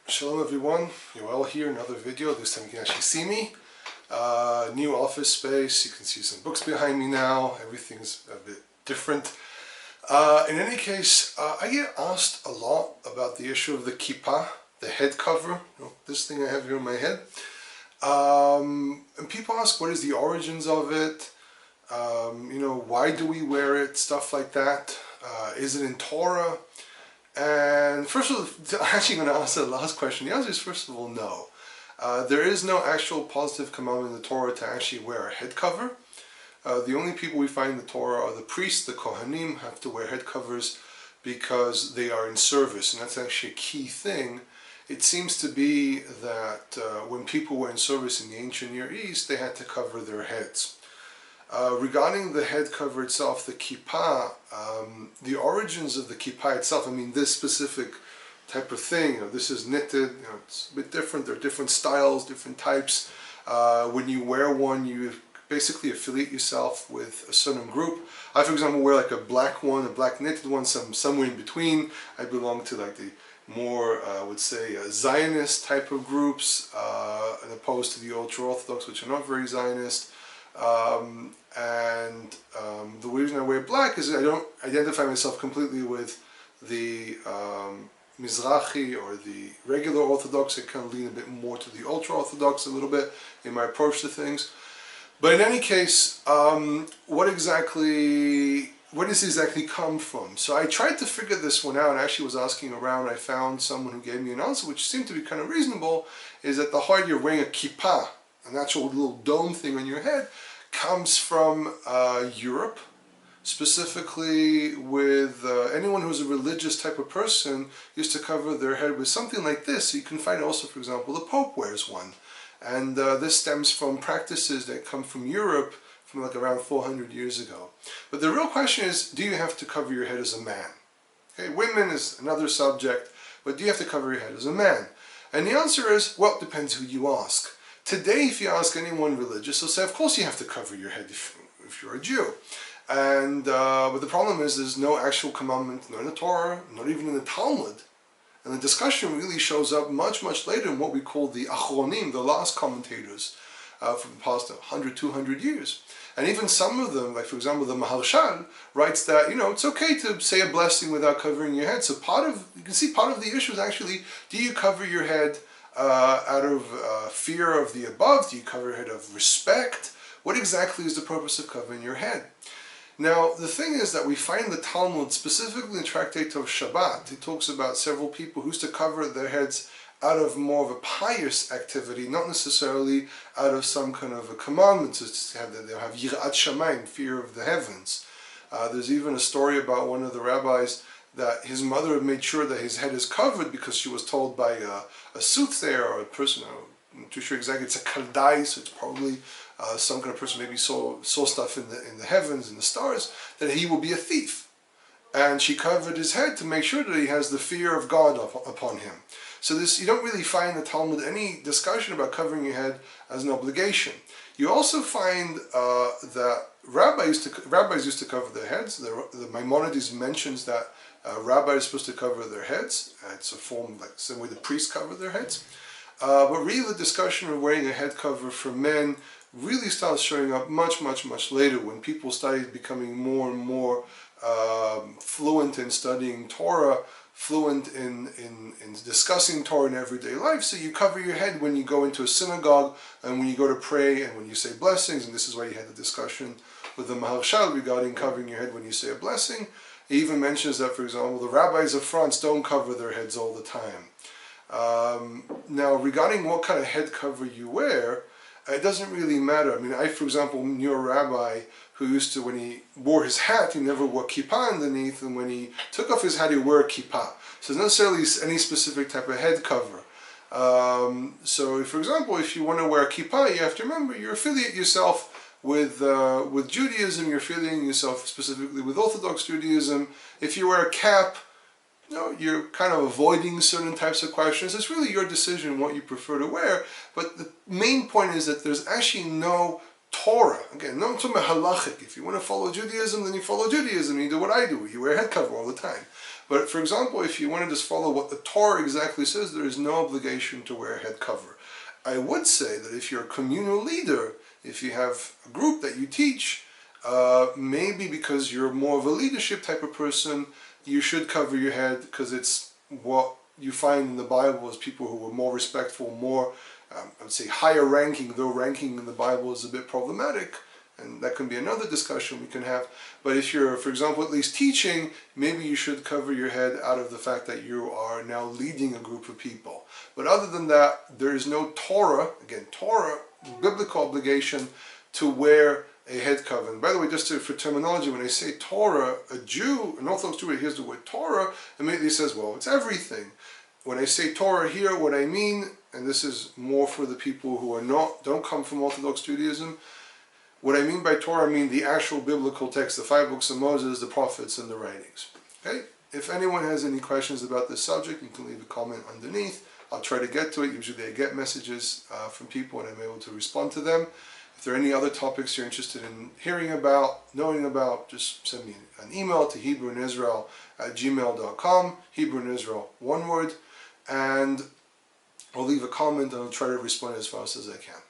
Shalom everyone, Yoel here, another video. This time you can actually see me. New office space, you can see some books behind me now, everything's a bit different. In any case, I get asked a lot about the issue of the kippah, the head cover, this thing I have here on my head. And people ask what is the origins of it, why do we wear it, stuff like that. Is it in Torah? And first of all, I'm actually going to answer the last question. The answer is, first of all, no. There is no actual positive commandment in the Torah to actually wear a head cover. The only people we find in the Torah are the priests, the Kohanim, have to wear head covers because they are in service, and that's actually a key thing. It seems to be that when people were in service in the ancient Near East, they had to cover their heads. Regarding the head cover itself, the kippah, the origins of the kippah itself, I mean this specific type of thing, this is knitted, it's a bit different, there are different styles, different types. When you wear one, you basically affiliate yourself with a certain group. I, for example, wear like a black one, a black knitted one, somewhere in between. I belong to like the more, I would say, Zionist type of groups, as opposed to the ultra-Orthodox, which are not very Zionist. The reason I wear black is I don't identify myself completely with the Mizrahi or the regular Orthodox. I kind of lean a bit more to the ultra-Orthodox a little bit in my approach to things. But in any case, where does this exactly come from? So I tried to figure this one out, and actually was asking around. I found someone who gave me an answer which seemed to be kind of reasonable, is that the heart you're wearing a kippah, an actual little dome thing on your head, comes from Europe, specifically with anyone who's a religious type of person used to cover their head with something like this. So you can find also, for example, the Pope wears one. And this stems from practices that come from Europe from like around 400 years ago. But the real question is, do you have to cover your head as a man? Okay, women is another subject, but do you have to cover your head as a man? And the answer is, well, it depends who you ask. Today, if you ask anyone religious, they'll say, of course you have to cover your head if you're a Jew. And but the problem is there's no actual commandment, not in the Torah, not even in the Talmud. And the discussion really shows up much, much later in what we call the Achronim, the last commentators from the past 100, 200 years. And even some of them, like for example the Maharshal, writes that, it's okay to say a blessing without covering your head. So you can see part of the issue is actually, do you cover your head out of fear of the above? Do you cover your head of respect? What exactly is the purpose of covering your head? Now, the thing is that we find the Talmud, specifically in the tractate of Shabbat, it talks about several people who used to cover their heads out of more of a pious activity, not necessarily out of some kind of a commandment. They'll have Yirat Shamayim, fear of the heavens. There's even a story about one of the rabbis that his mother had made sure that his head is covered because she was told by a soothsayer or a person, I'm not too sure exactly, it's a kaldai, so it's probably some kind of person maybe saw stuff in the heavens, in the stars, that he will be a thief. And she covered his head to make sure that he has the fear of God upon him. So you don't really find in the Talmud any discussion about covering your head as an obligation. You also find that rabbis used to cover their heads. The Maimonides mentions that rabbis are supposed to cover their heads. It's a form like the same way the priests cover their heads. But really the discussion of wearing a head cover for men really starts showing up much, much, much later, when people started becoming more and more fluent in studying Torah, fluent in discussing Torah in everyday life. So you cover your head when you go into a synagogue and when you go to pray and when you say blessings, and this is why you had the discussion with the Maharshal regarding covering your head when you say a blessing. He even mentions that, for example, the rabbis of France don't cover their heads all the time. Now, regarding what kind of head cover you wear, it doesn't really matter. I mean, I, for example, knew a rabbi who used to, when he wore his hat, he never wore kippah underneath, and when he took off his hat, he wore a kippah. So it's not necessarily any specific type of head cover. So, for example, if you want to wear a kippah, you have to remember, you affiliate yourself with Judaism, you're affiliating yourself specifically with Orthodox Judaism. If you wear a cap, you're kind of avoiding certain types of questions. It's really your decision what you prefer to wear. But the main point is that there's actually no Torah. Again, no, I'm talking about halachic. If you want to follow Judaism, then you follow Judaism. You do what I do. You wear a head cover all the time. But for example, if you want to just follow what the Torah exactly says, there is no obligation to wear a head cover. I would say that if you're a communal leader, if you have a group that you teach, maybe because you're more of a leadership type of person, you should cover your head, because it's what you find in the Bible is people who were more respectful, more, I would say, higher ranking, though ranking in the Bible is a bit problematic, and that can be another discussion we can have. But if you're, for example, at least teaching, maybe you should cover your head out of the fact that you are now leading a group of people. But other than that, there is no Torah, again, Torah, biblical obligation to wear a head cover. And by the way, just for terminology, when I say Torah, a Jew, an Orthodox Jew, hears the word Torah, immediately says, well, it's everything. When I say Torah here, what I mean, and this is more for the people who don't come from Orthodox Judaism, what I mean by Torah, I mean the actual biblical text, the 5 books of Moses, the prophets, and the writings. Okay? If anyone has any questions about this subject, you can leave a comment underneath. I'll try to get to it. Usually I get messages from people and I'm able to respond to them. If there are any other topics you're interested in hearing about, knowing about, just send me an email to HebrewInIsrael@gmail.com, Hebrew in Israel, one word, and I'll leave a comment and I'll try to respond as fast as I can.